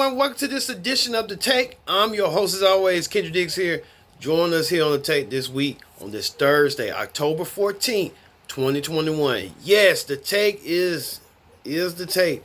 everyone, welcome to this edition of The Take. I'm your host as always, Kendra Diggs here. Join us here on The Take this week on this Thursday, October 14th, 2021. Yes, The Take is The Take.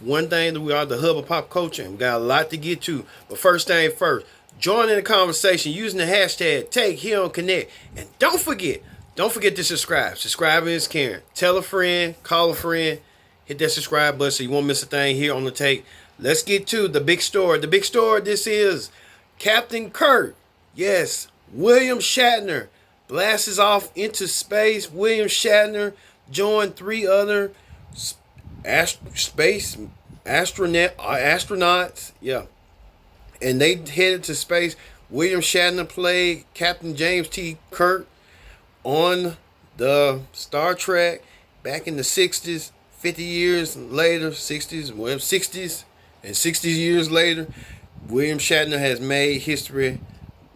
One thing that we are the hub of pop culture and we got a lot to get to. But first thing first, join in the conversation using the hashtag Take here on Connect. And don't forget to subscribe. Subscribing is caring. Tell a friend, call a friend, hit that subscribe button so you won't miss a thing here on The Take. Let's get to the big story. The big story, this is Captain Kirk. Yes, William Shatner blasts off into space. William Shatner joined 3 other astronauts. Yeah. And they headed to space. William Shatner played Captain James T. Kirk on the Star Trek back in the 60s. 50 years later, 60s and 60 years later, William Shatner has made history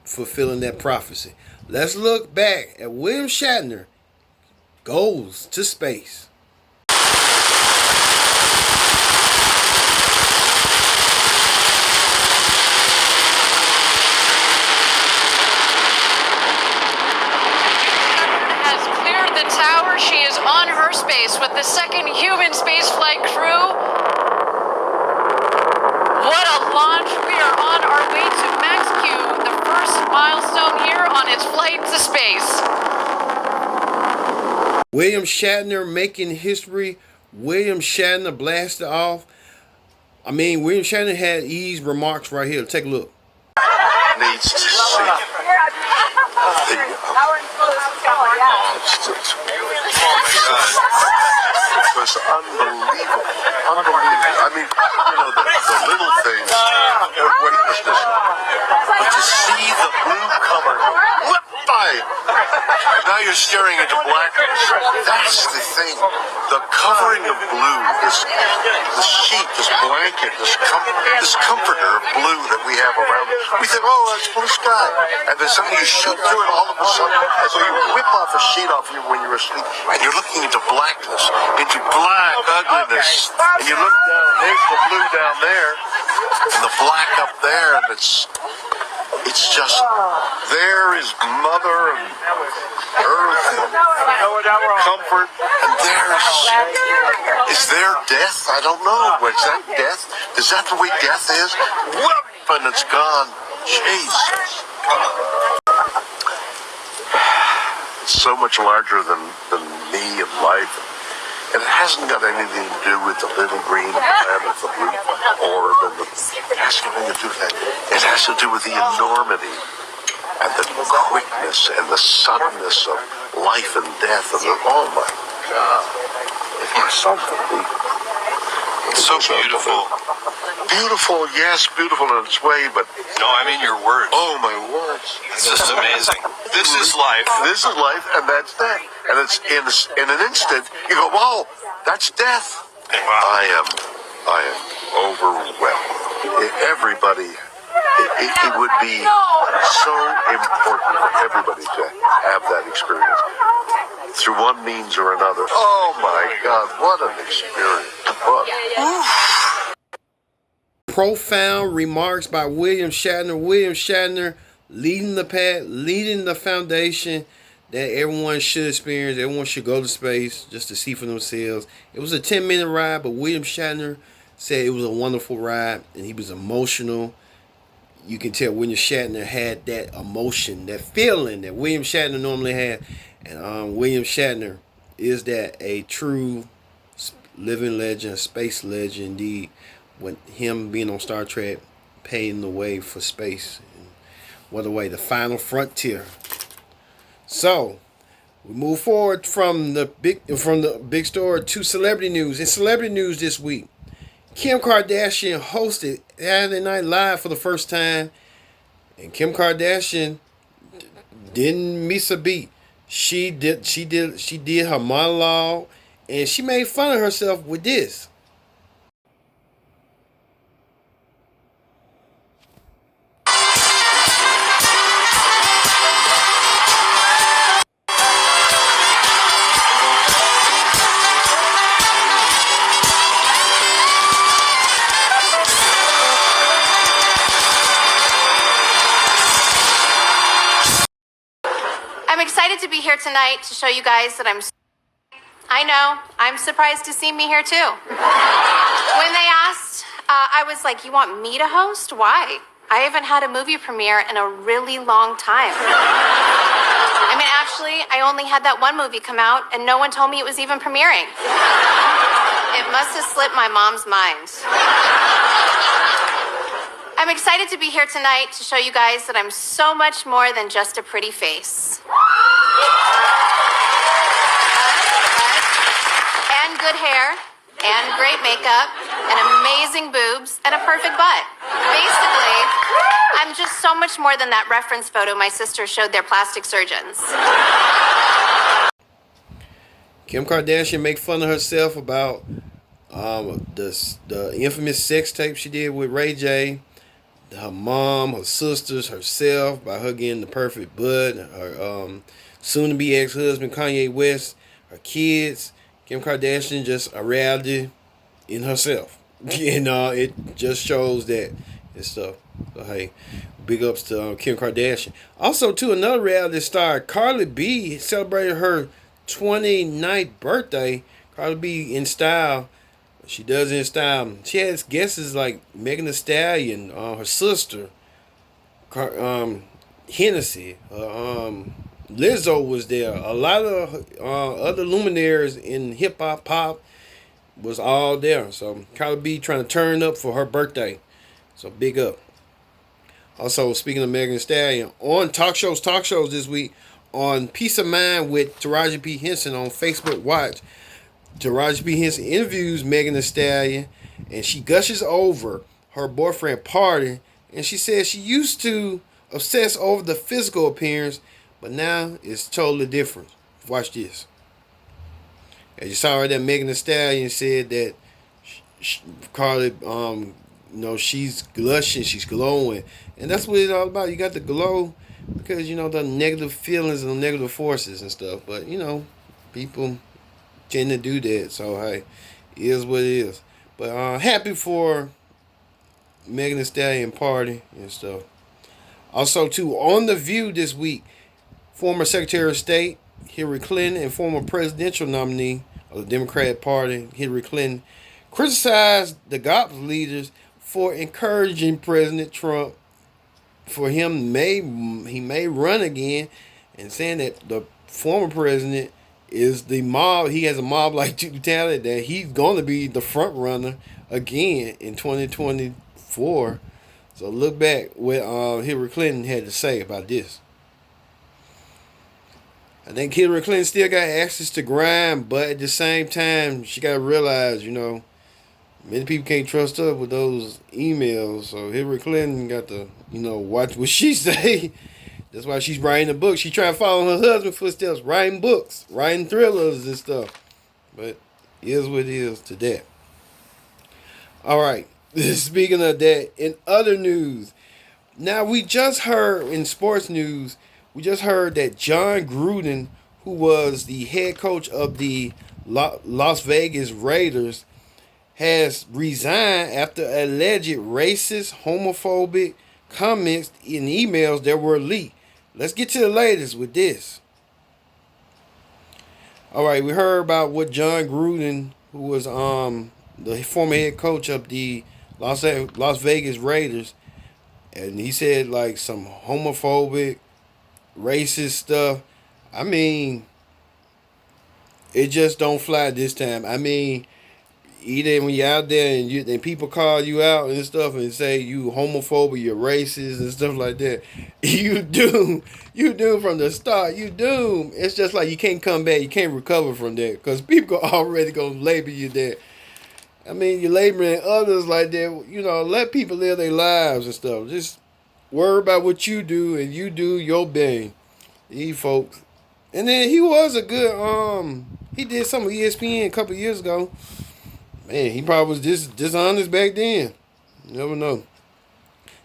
fulfilling that prophecy. Let's look back at William Shatner goes to space. Has cleared the tower. She is on her space with the second human spaceflight crew. What a launch. We are on our way to Max Q, the first milestone here on its flight to space. William Shatner making history. William Shatner blasted off. William Shatner had these remarks right here. Take a look. Needs to see the it was unbelievable. The little things were weightlessness. But to see the blue color whip by, and now you're staring into blackness. That's the thing. The covering of blue, this sheet, this blanket, this comforter of blue that we have around us. We think, oh, that's blue sky. And then suddenly you shoot through it all of a sudden, as though you whip off a sheet off you when you're asleep, and you're looking into blackness, into black ugliness. And you look down, there's the blue down there, and the black up there, and it's just, there is Mother and Earth and comfort, and is there death? I don't know. Is that death? Is that the way death is? Whoop, and it's gone. Jesus. It's so much larger than me and life. And it hasn't got anything to do with the little green planet, the blue orb, and it has nothing to do with that. It has to do with the enormity and the quickness and the suddenness of life and death. And oh my God, it is something. It's so beautiful. Beautiful, yes, beautiful in its way, but no, I mean your words. Oh, my words! It's just amazing. This is life. This is life, and that's death. And it's in an instant. You go, wow, that's death. And wow. I am overwhelmed. Everybody, it would be so important for everybody to have that experience through one means or another. Oh my God, what an experience! Profound remarks by William Shatner. William Shatner leading the path, leading the foundation that everyone should experience. Everyone should go to space just to see for themselves. It was a 10-minute ride, but William Shatner said it was a wonderful ride, and he was emotional. You can tell William Shatner had that emotion, that feeling that William Shatner normally had. And William Shatner is that a true living legend, space legend indeed. When him being on Star Trek, paving the way for space. And what a way, the final frontier. So, we move forward from the big story to celebrity news. In celebrity news this week, Kim Kardashian hosted Saturday Night Live for the first time, and Kim Kardashian didn't miss a beat. She did her monologue, and she made fun of herself with this. excited to be here tonight to show you guys that I know, I'm surprised to see me here too. When they asked, I was like, you want me to host? Why? I haven't had a movie premiere in a really long time. I mean, actually, I only had that one movie come out and no one told me it was even premiering. It must have slipped my mom's mind. I'm excited to be here tonight to show you guys that I'm so much more than just a pretty face. And good hair, and great makeup, and amazing boobs, and a perfect butt. Basically, I'm just so much more than that reference photo my sister showed their plastic surgeons. Kim Kardashian make fun of herself about the infamous sex tape she did with Ray J. Her mom, her sisters, herself, by her getting the perfect butt, her soon-to-be ex-husband Kanye West, her kids. Kim Kardashian just a reality in herself. And it just shows that and stuff. So hey, big ups to Kim Kardashian. Also, too, another reality star, Cardi B, celebrated her 29th birthday. Cardi B in style. She does it in style. She has guests like Megan Thee Stallion, her sister, Hennessy, Lizzo was there. A lot of other luminaries in hip hop, pop was all there. So Cardi B trying to turn up for her birthday. So big up. Also, speaking of Megan Thee Stallion, on talk shows this week on Peace of Mind with Taraji P. Henson on Facebook Watch. Taraji P. Henson interviews Megan Thee Stallion, and she gushes over her boyfriend Party, and she says she used to obsess over the physical appearance, but now it's totally different. Watch this. As you saw right there, Megan Thee Stallion said that Cardi, she's blushing, she's glowing, and that's what it's all about. You got to glow because the negative feelings and the negative forces and stuff. But people tend to do that. So hey, it is what it is. But happy for Megan Thee Stallion Party and stuff. Also too, on The View this week, former Secretary of State Hillary Clinton and former presidential nominee of the Democratic Party Hillary Clinton criticized the GOP leaders for encouraging President Trump for he may run again, and saying that the former president is the mob. He has a mob-like mentality that he's going to be the front runner again in 2024. So look back what Hillary Clinton had to say about this. I think Hillary Clinton still got access to grind, but at the same time, she got to realize, many people can't trust her with those emails. So Hillary Clinton got to, watch what she say. That's why she's writing a book. She's trying to follow her husband's footsteps, writing books, writing thrillers and stuff. But it is what it is to that. All right. Speaking of that, in other news, now we just heard in sports news, we just heard that John Gruden, who was the head coach of the Las Vegas Raiders, has resigned after alleged racist, homophobic comments in emails that were leaked. Let's get to the latest with this. All right, we heard about what John Gruden, who was the former head coach of the Las Vegas Raiders, and he said like some homophobic, racist stuff. I mean, it just don't fly this time. I mean, either when you're out there and people call you out and stuff and say you homophobic, you're racist and stuff like that, you doom from the start. You doom. It's just like you can't come back. You can't recover from that because people are already gonna label you that. I mean, you're labeling others like that. Let people live their lives and stuff. Just worry about what you do and you do your thing. You folks. And then he was a good he did some of ESPN a couple years ago. Man, he probably was dishonest back then. You never know.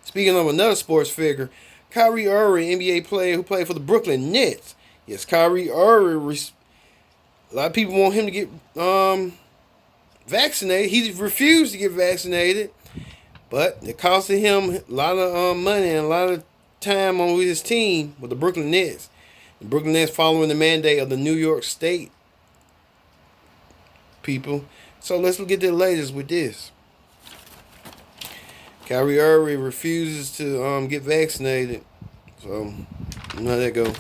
Speaking of another sports figure, Kyrie Irving, NBA player who played for the Brooklyn Nets. Yes, Kyrie Irving. A lot of people want him to get vaccinated. He refused to get vaccinated, but it costed him a lot of money and a lot of time on his team with the Brooklyn Nets. The Brooklyn Nets following the mandate of the New York State people. So let's get to the latest with this. Kyrie Irving refuses to get vaccinated. So, you know how that go.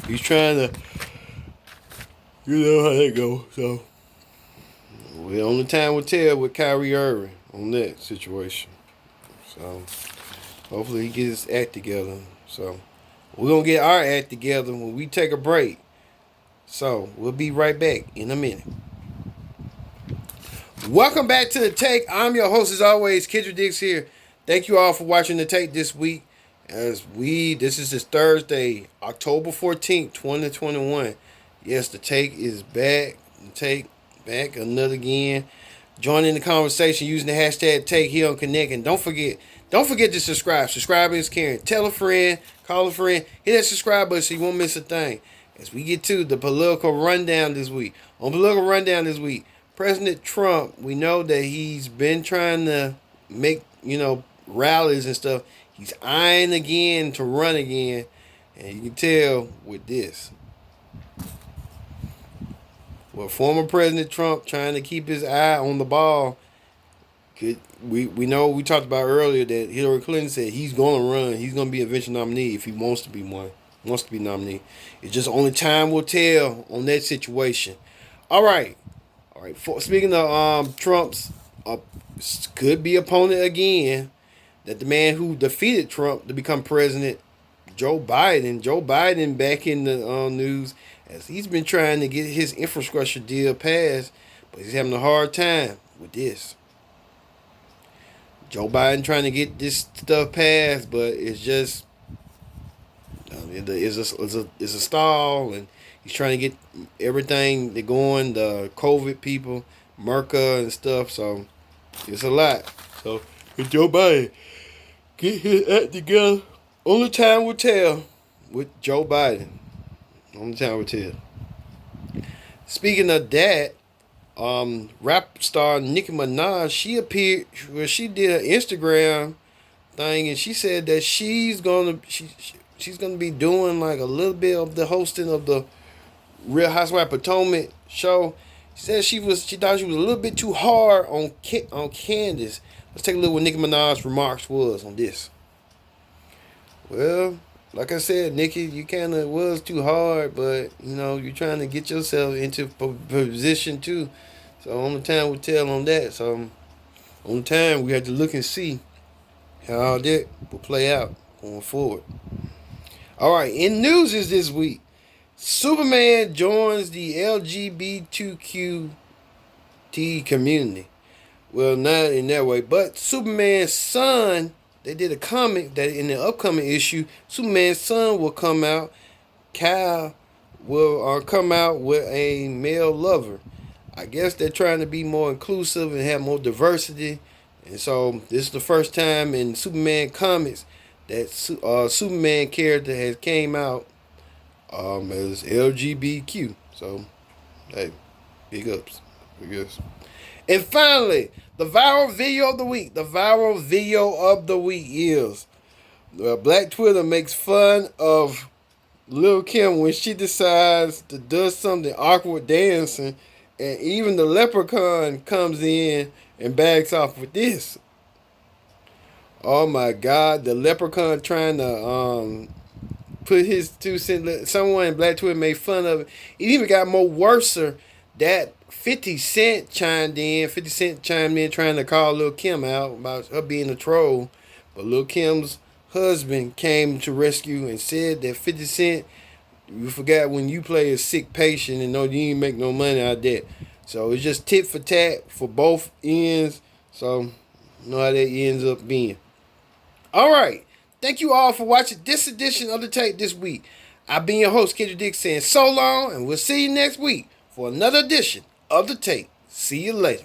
He's trying to, you know how that go. So, well, only time will tell with Kyrie Irving on that situation. So, hopefully he gets his act together. So, we're going to get our act together when we take a break. So, we'll be right back in a minute. Welcome back to The Take. I'm your host, as always, Kendrick Dix here. Thank you all for watching The Take this week. This is Thursday, October 14th, 2021. Yes, The Take is back. The Take back another again. Join in the conversation using the hashtag Take here on Connect. And don't forget to subscribe. Subscribing is caring. Tell a friend, call a friend, hit that subscribe button so you won't miss a thing. As we get to the political rundown this week. On political rundown this week, President Trump, we know that he's been trying to make, rallies and stuff. He's eyeing again to run again. And you can tell with this. Well, former President Trump trying to keep his eye on the ball. We know we talked about earlier that Hillary Clinton said he's going to run. He's going to be a eventual nominee if he wants to be nominee. It's just only time will tell on that situation. All right. Speaking of Trump's could-be opponent again, that the man who defeated Trump to become president, Joe Biden back in the news as he's been trying to get his infrastructure deal passed, but he's having a hard time with this. Joe Biden trying to get this stuff passed, but it's just it's a stall, and he's trying to get everything that going, the COVID people, Merca and stuff. So it's a lot. So if Joe Biden get his act together, only time will tell with Joe Biden. Only time will tell. Speaking of that, rap star Nicki Minaj, she did an Instagram thing, and she said that she's gonna be doing like a little bit of the hosting of the Real Housewives of Potomac show. She said she thought she was a little bit too hard on Candace. Let's take a look what Nicki Minaj's remarks was on this. Well, like I said, Nicki, you kind of was too hard, but you're trying to get yourself into position too. So only time will tell on that. So on time we have to look and see how all that will play out going forward. All right, in news is this week, Superman joins the LGBTQT community. Well, not in that way, but Superman's son, they did a comic that in the upcoming issue, Superman's son will come out. Kyle will come out with a male lover. I guess they're trying to be more inclusive and have more diversity. And so this is the first time in Superman comics that Superman character has came out as LGBTQ. So, hey, big ups, I guess. And finally, the viral video of the week. The viral video of the week is Black Twitter makes fun of Lil Kim when she decides to do something awkward dancing, and even the leprechaun comes in and backs off with this. Oh my God, the leprechaun trying to put his 2 cents. Someone in Black Twitter made fun of it. It even got more worser that 50 Cent chimed in. 50 Cent chimed in trying to call Lil Kim out about her being a troll. But Lil Kim's husband came to rescue and said that 50 Cent, you forgot when you play a sick patient and know you ain't make no money out of that. So it's just tit for tat for both ends. So you know how that ends up being. All right. Thank you all for watching this edition of The Tape this week. I've been your host, Kendrick Dix, saying so long, and we'll see you next week for another edition of The Tape. See you later.